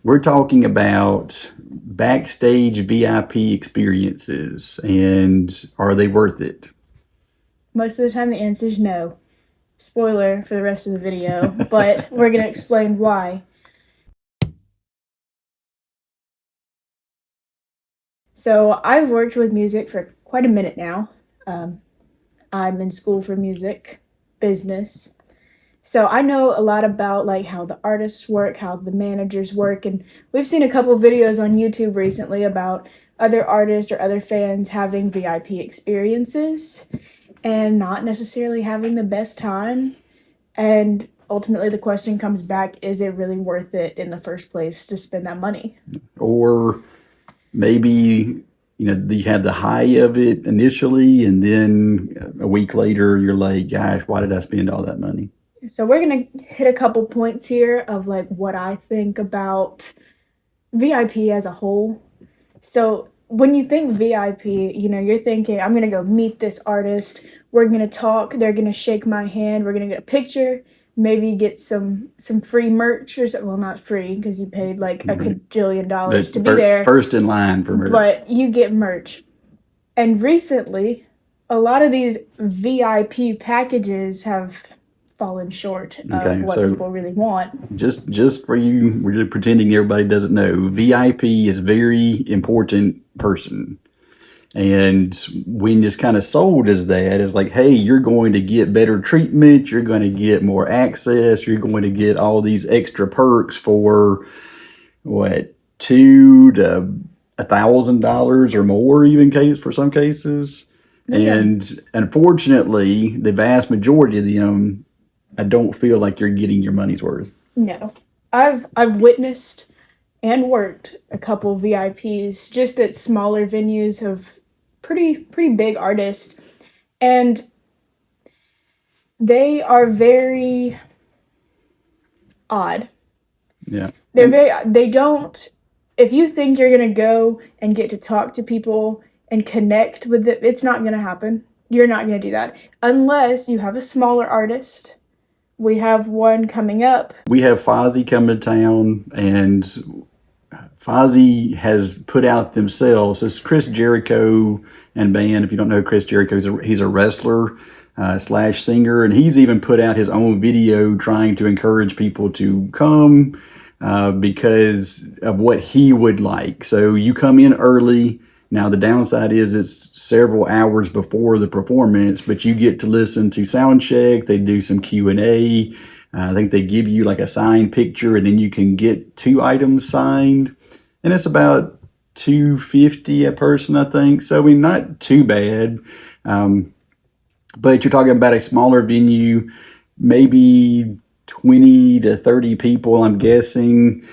We're talking about backstage VIP experiences, and are they worth it? Most of the time the answer is no. Spoiler for the rest of the video, but we're going to explain why. So I've worked with music for quite a minute now. I'm in school for music business. So I know a lot about like how the artists work, how the managers work, and we've seen a couple videos on YouTube recently about other artists or other fans having VIP experiences and not necessarily having the best time. And ultimately the question comes back, is it really worth it in the first place to spend that money? Or maybe you have the high of it initially, and then a week later you're like, gosh, why did I spend all that money? So we're gonna hit a couple points here of like what I think about VIP as a whole. So when you think VIP, you're thinking, I'm gonna go meet this artist, we're gonna talk, they're gonna shake my hand, we're gonna get a picture, maybe get some free merch or something. Well, not free because you paid like a cajillion dollars to be there. First in line for merch. But you get merch. And recently, a lot of these VIP packages have fallen short of what people really want. Just for you, we're just pretending everybody doesn't know. VIP is very important person. And when it's kind of sold as that, it's like, hey, you're going to get better treatment, you're going to get more access, you're going to get all these extra perks for what, $2,000 to $1,000 or more, even for some cases. Yeah. And unfortunately, the vast majority of them, I don't feel like you're getting your money's worth. No. I've witnessed and worked a couple VIPs just at smaller venues of pretty big artists, and they are very odd. Yeah. They don't, if you think you're going to go and get to talk to people and connect with them, it's not going to happen. You're not going to do that unless you have a smaller artist. We have one coming up. We have Fozzy coming to town, and Fozzy has put out themselves. It's Chris Jericho and band. If you don't know Chris Jericho, he's a wrestler / singer, and he's even put out his own video trying to encourage people to come because of what he would like. So you come in early. Now, the downside is it's several hours before the performance, but you get to listen to sound check. They do some Q&A. I think they give you like a signed picture, and then you can get 2 items signed. And it's about $250 a person, I think. So, I mean, not too bad. But you're talking about a smaller venue, maybe 20 to 30 people, I'm guessing,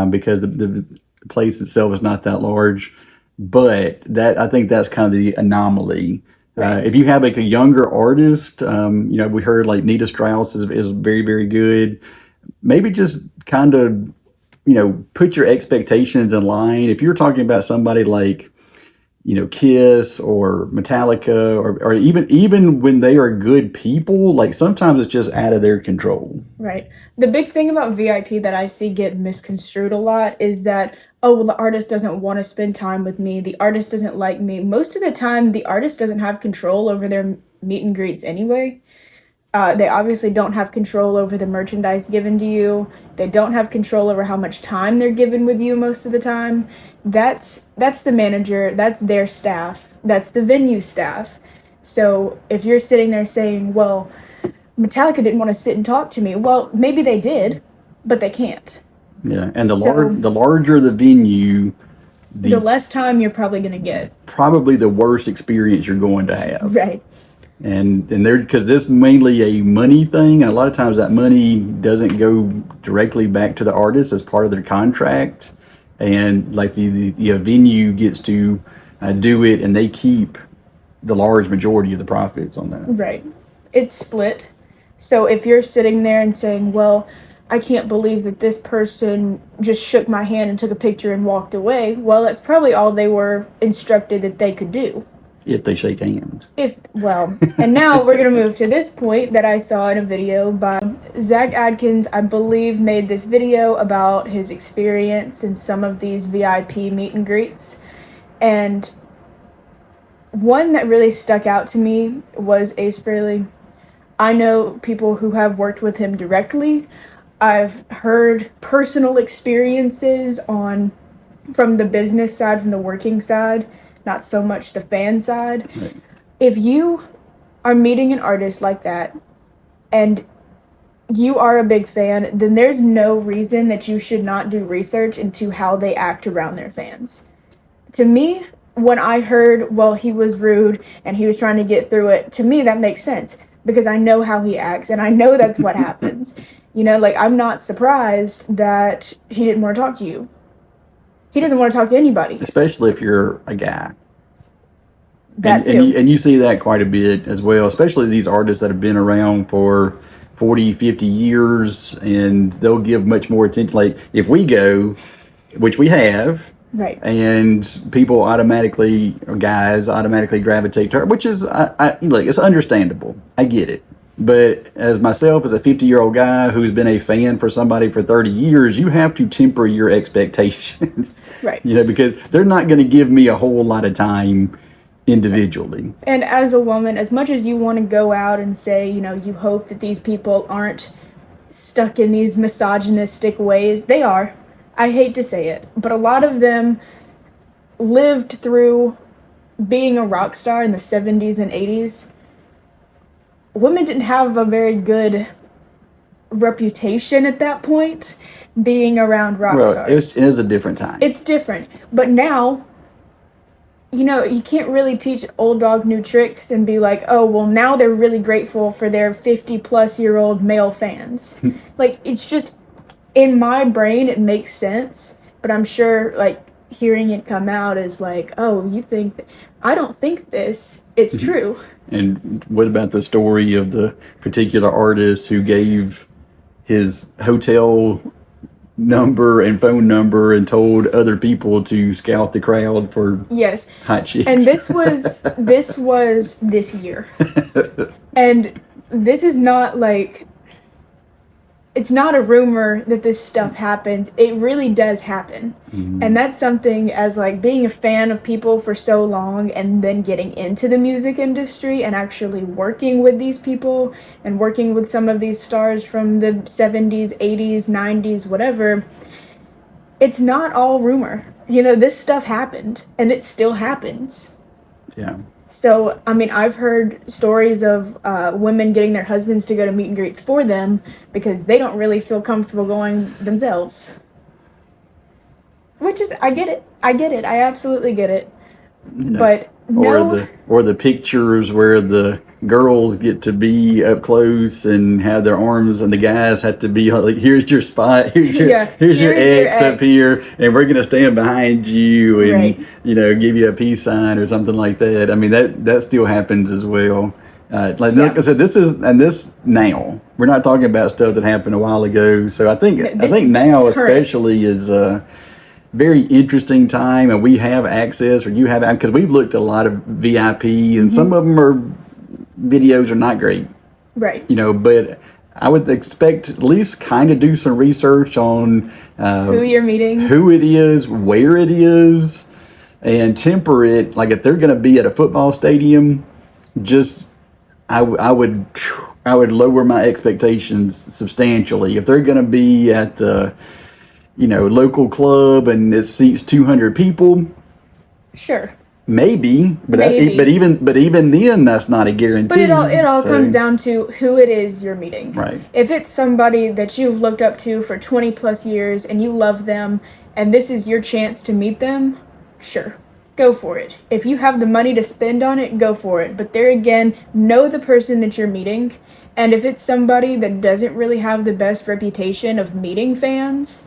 because the place itself is not that large. But I think that's kind of the anomaly. Right. If you have like a younger artist, we heard like Nita Strauss is very, very good. Maybe just kind of, put your expectations in line. If you're talking about somebody like, Kiss or Metallica, or even when they are good people, like sometimes it's just out of their control. Right. The big thing about VIP that I see get misconstrued a lot is that, oh, well, the artist doesn't want to spend time with me. The artist doesn't like me. Most of the time, the artist doesn't have control over their meet and greets anyway. They obviously don't have control over the merchandise given to you. They don't have control over how much time they're given with you most of the time. That's the manager. That's their staff. That's the venue staff. So if you're sitting there saying, well, Metallica didn't want to sit and talk to me. Well, maybe they did, but they can't. Yeah, and the larger the venue, the less time you're probably going to get. Probably the worst experience you're going to have. Right. And because this is mainly a money thing, and a lot of times that money doesn't go directly back to the artist as part of their contract, and like the venue gets to do it, and they keep the large majority of the profits on that. Right. It's split. So if you're sitting there and saying, well, I can't believe that this person just shook my hand and took a picture and walked away, well, that's probably all they were instructed that they could do. if they shake hands. And now we're going to move to this point that I saw in a video by Zach Adkins, I believe, made this video about his experience in some of these VIP meet and greets. And one that really stuck out to me was Ace Frehley. I know people who have worked with him directly. I've heard personal experiences from the business side, from the working side, not so much the fan side. Right. If you are meeting an artist like that and you are a big fan, then there's no reason that you should not do research into how they act around their fans. To me, when I heard, well, he was rude and he was trying to get through it, to me that makes sense because I know how he acts and I know that's what happens. You know, like, I'm not surprised that he didn't want to talk to you. He doesn't want to talk to anybody. Especially if you're a guy. That too. And you see that quite a bit as well, especially these artists that have been around for 40, 50 years, and they'll give much more attention. Like, if we go, which we have, right, and people automatically, or guys automatically gravitate to her, which is, look, it's understandable. I get it. But as myself, as a 50-year-old guy who's been a fan for somebody for 30 years, you have to temper your expectations. Right. You know, because they're not going to give me a whole lot of time individually. And as a woman, as much as you want to go out and say, you know, you hope that these people aren't stuck in these misogynistic ways, they are. I hate to say it, but a lot of them lived through being a rock star in the 70s and 80s. Women didn't have a very good reputation at that point being around rock stars. It is a different time. It's different. But now, you know, you can't really teach old dog new tricks and be like, oh, well, now they're really grateful for their 50-plus-year-old male fans. Like, it's just, in my brain, it makes sense. But I'm sure, like, hearing it come out is like, oh, you think that? I don't think this. It's true. And what about the story of the particular artist who gave his hotel number and phone number and told other people to scout the crowd for hot chicks? And this was this year. And this is not like, it's not a rumor that this stuff happens. It really does happen. Mm-hmm. And that's something, as like being a fan of people for so long and then getting into the music industry and actually working with these people and working with some of these stars from the 70s, 80s, 90s, whatever, it's not all rumor. You know, this stuff happened and it still happens. Yeah. So, I mean, I've heard stories of women getting their husbands to go to meet and greets for them because they don't really feel comfortable going themselves. Which is, I get it. I absolutely get it. Yeah. But or the pictures where the girls get to be up close and have their arms, and the guys have to be like, here's your spot, here's your ex up here, and we're gonna stand behind you and you know, give you a peace sign or something like that. I mean, that still happens as well. Like I said, this now we're not talking about stuff that happened a while ago. So I think now especially is very interesting time, and we have access, or you have, because we've looked at a lot of VIP, and some of them videos are not great, right? You know, but I would expect at least kind of do some research on who you're meeting, who it is, where it is, and temper it. Like if they're going to be at a football stadium, just I would lower my expectations substantially. If they're going to be at the local club and it seats 200 people, sure, maybe, but even then, that's not a guarantee. But it all comes down to who it is you're meeting. Right. If it's somebody that you've looked up to for 20 plus years and you love them, and this is your chance to meet them, sure, go for it. If you have the money to spend on it, go for it. But there again, know the person that you're meeting, and if it's somebody that doesn't really have the best reputation of meeting fans,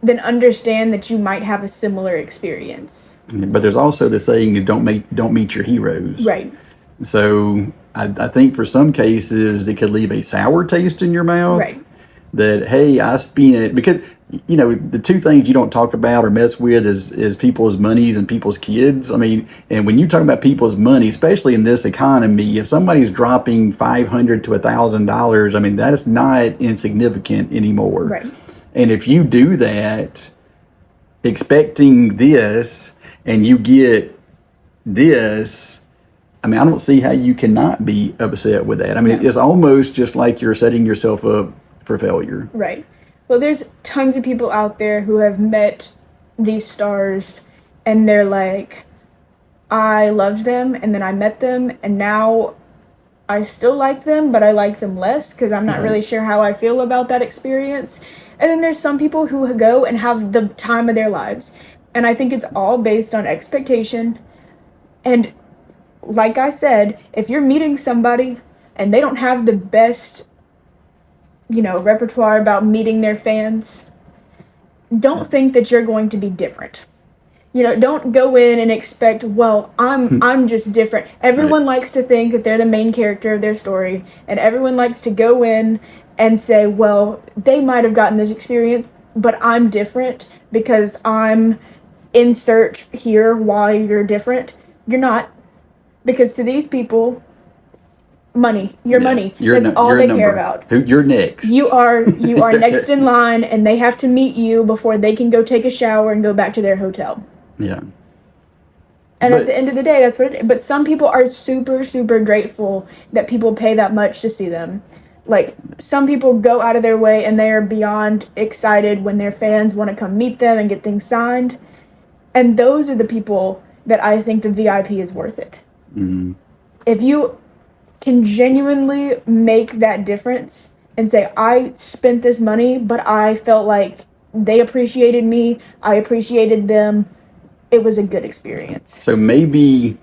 then understand that you might have a similar experience. But there's also the saying, don't meet your heroes. Right. So I think for some cases it could leave a sour taste in your mouth. Right. that, hey, I spent it, because the two things you don't talk about or mess with is people's monies and people's kids. I mean, and when you talk about people's money, especially in this economy, if somebody's dropping $500 to $1,000, I mean, that is not insignificant anymore. Right. And if you do that expecting this and you get this, I mean, I don't see how you cannot be upset with that. I mean, it's almost just like you're setting yourself up for failure. Right. Well, there's tons of people out there who have met these stars and they're like, I loved them and then I met them and now I still like them, but I like them less because I'm not really sure how I feel about that experience. And then there's some people who go and have the time of their lives. And I think it's all based on expectation. And like I said, if you're meeting somebody and they don't have the best repertoire about meeting their fans, don't think that you're going to be different. Don't go in and expect, well, I'm just different. Everyone likes to think that they're the main character of their story, and everyone likes to go in and say, well, they might have gotten this experience, but I'm different because I'm insert here why you're different. You're not. Because to these people, money, money. That's all they care about. You're next. You are next in line, and they have to meet you before they can go take a shower and go back to their hotel. Yeah. And at the end of the day, that's what it is. But some people are super, super grateful that people pay that much to see them. Like, some people go out of their way and they are beyond excited when their fans want to come meet them and get things signed. And those are the people that I think the VIP is worth it. Mm-hmm. If you can genuinely make that difference and say, I spent this money, but I felt like they appreciated me, I appreciated them, it was a good experience. So maybe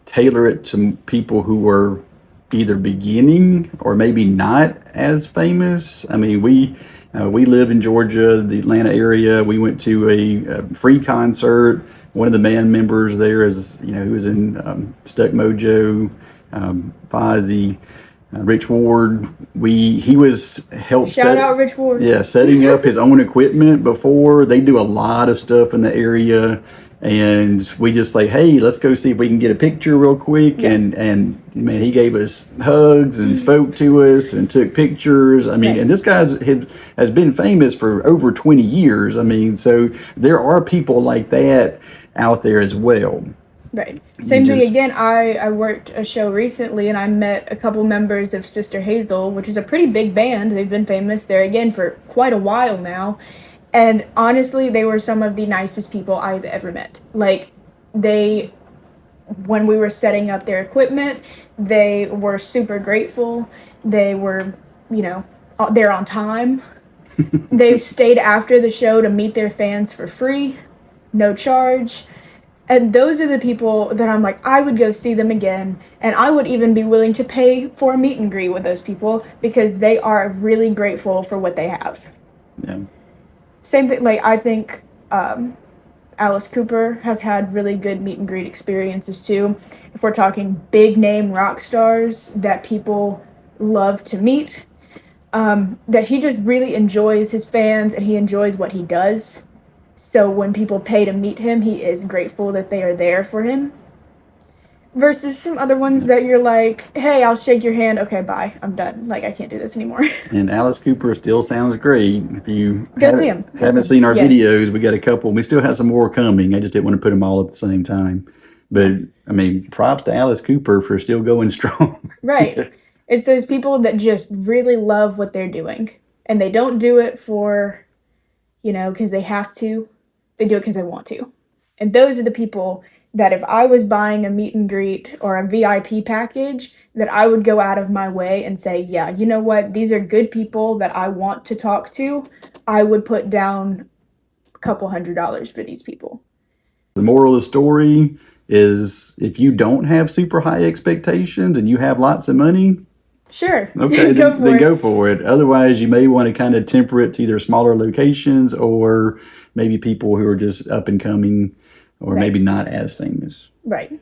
tailor it to people who are either beginning or maybe not as famous. I mean, we live in Georgia, the Atlanta area. We went to a free concert. One of the band members there is, who was in Stuck Mojo, Fozzy, Rich Ward. He was helped Shout out Rich Ward. Yeah, setting up his own equipment before. They do a lot of stuff in the area. And we just like, hey, let's go see if we can get a picture real quick. Yeah. And man, he gave us hugs and spoke to us and took pictures. I mean, and this guy has been famous for over 20 years. I mean, so there are people like that out there as well. Right. Same thing again. I worked a show recently and I met a couple members of Sister Hazel, which is a pretty big band. They've been famous there again for quite a while now. And honestly, they were some of the nicest people I've ever met. Like, when we were setting up their equipment, they were super grateful. They were, they're on time. They stayed after the show to meet their fans for free, no charge. And those are the people that I'm like, I would go see them again. And I would even be willing to pay for a meet and greet with those people because they are really grateful for what they have. Yeah. Same thing, like, I think Alice Cooper has had really good meet and greet experiences too. If we're talking big name rock stars that people love to meet, that he just really enjoys his fans and he enjoys what he does. So when people pay to meet him, he is grateful that they are there for him. Versus some other ones that you're like, hey, I'll shake your hand. Okay, bye. I'm done. Like, I can't do this anymore. And Alice Cooper still sounds great. If you haven't seen our videos, we got a couple. We still have some more coming. I just didn't want to put them all at the same time. But, I mean, props to Alice Cooper for still going strong. Right. It's those people that just really love what they're doing. And they don't do it for, because they have to. They do it because they want to. And those are the people that if I was buying a meet and greet or a VIP package, that I would go out of my way and say, yeah, you know what? These are good people that I want to talk to. I would put down a couple $100s for these people. The moral of the story is if you don't have super high expectations and you have lots of money, sure. Okay, then go for it. Otherwise, you may want to kind of temper it to either smaller locations or maybe people who are just up and coming or maybe not as famous. Right.